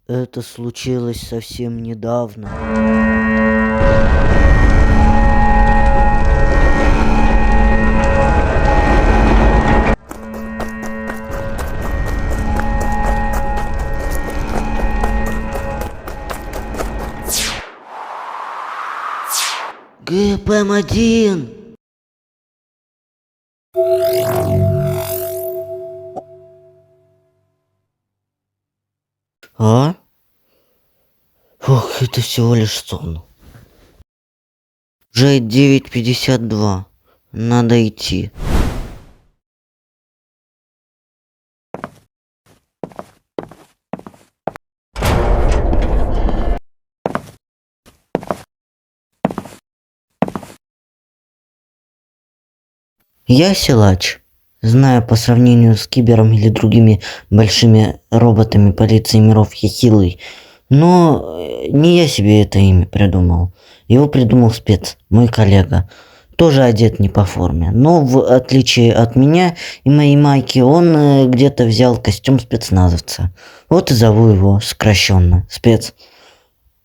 Это случилось совсем недавно. ГПМ-1! А? Ох, это всего лишь сон. Уже 9:52. Надо идти. Я силач. Знаю, по сравнению с Кибером или другими большими роботами полиции миров, я хилый. Но не я себе это имя придумал. Его придумал спец, мой коллега. Тоже одет не по форме. Но в отличие от меня и моей майки, он где-то взял костюм спецназовца. Вот и зову его сокращенно спец.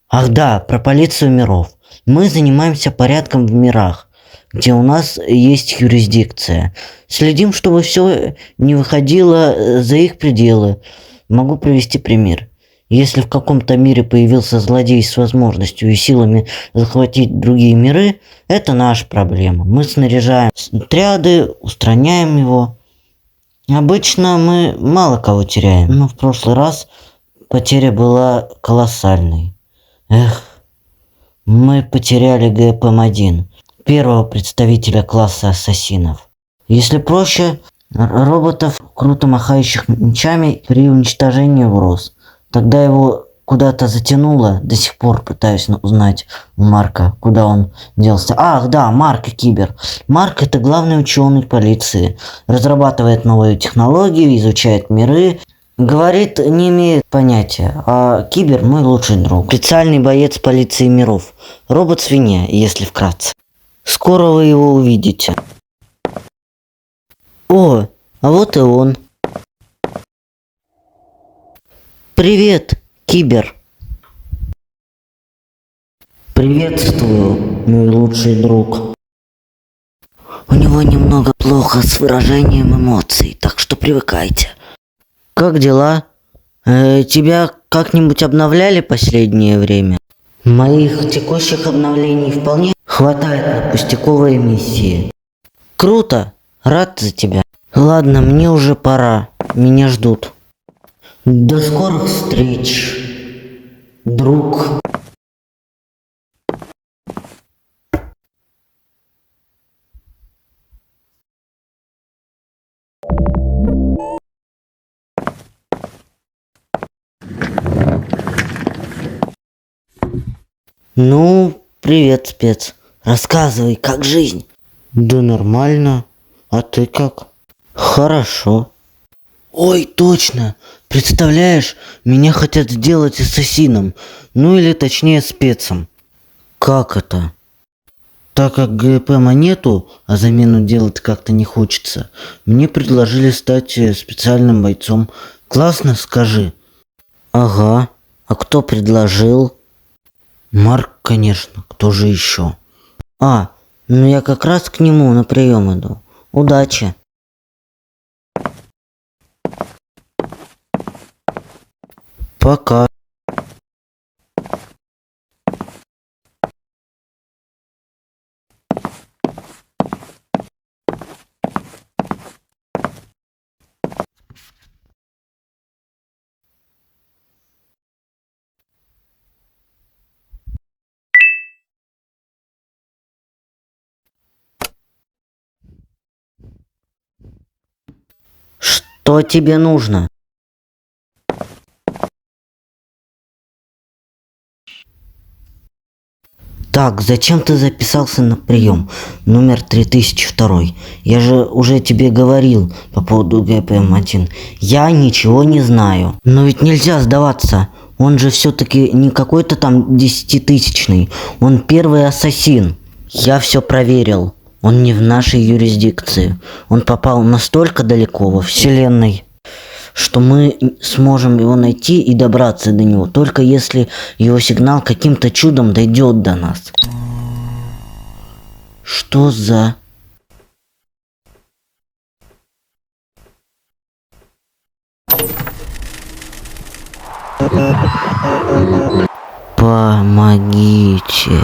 Ах да, про полицию миров. Мы занимаемся порядком в мирах, где у нас есть юрисдикция. Следим, чтобы все не выходило за их пределы. Могу привести пример. Если в каком-то мире появился злодей с возможностью и силами захватить другие миры, это наша проблема. Мы снаряжаем отряды, устраняем его. Обычно мы мало кого теряем, но в прошлый раз потеря была колоссальной. Эх, мы потеряли ГПМ-1, первого представителя класса ассасинов. Если проще, роботов, круто махающих мечами при уничтожении угроз. Тогда его куда-то затянуло, до сих пор пытаюсь узнать у Марка, куда он делся. Ах, да, Марк и Кибер. Марк — это главный ученый полиции, разрабатывает новые технологии, изучает миры. Говорит, не имеет понятия, а Кибер мой лучший друг. Специальный боец полиции миров. Робот-свинья, если вкратце. Скоро вы его увидите. О, а вот и он. Привет, Кибер. Приветствую, мой лучший друг. У него немного плохо с выражением эмоций, так что привыкайте. Как дела? Тебя как-нибудь обновляли последнее время? Моих текущих обновлений вполне хватает на пустяковые миссии. Круто, рад за тебя. Ладно, мне уже пора, меня ждут. До скорых встреч, друг. Ну, привет, спец. Рассказывай, как жизнь? Да нормально. А ты как? Хорошо. Ой, точно. Представляешь, меня хотят сделать ассасином. Ну или точнее спецом. Как это? Так как ГПМа нету, а замену делать как-то не хочется, мне предложили стать специальным бойцом. Классно, скажи? Ага. А кто предложил? Марк, конечно, кто же еще? Ну я как раз к нему на прием иду. Удачи. Пока. Что тебе нужно? Так, зачем ты записался на прием? Номер 3002. Я же уже тебе говорил по поводу ГПМ-1. Я ничего не знаю. Но ведь нельзя сдаваться. Он же все-таки не какой-то там 10-тысячный. Он первый ассасин. Я все проверил. Он не в нашей юрисдикции. Он попал настолько далеко во вселенной. что мы сможем его найти и добраться до него, только если его сигнал каким-то чудом дойдет до нас. Что за... Помогите.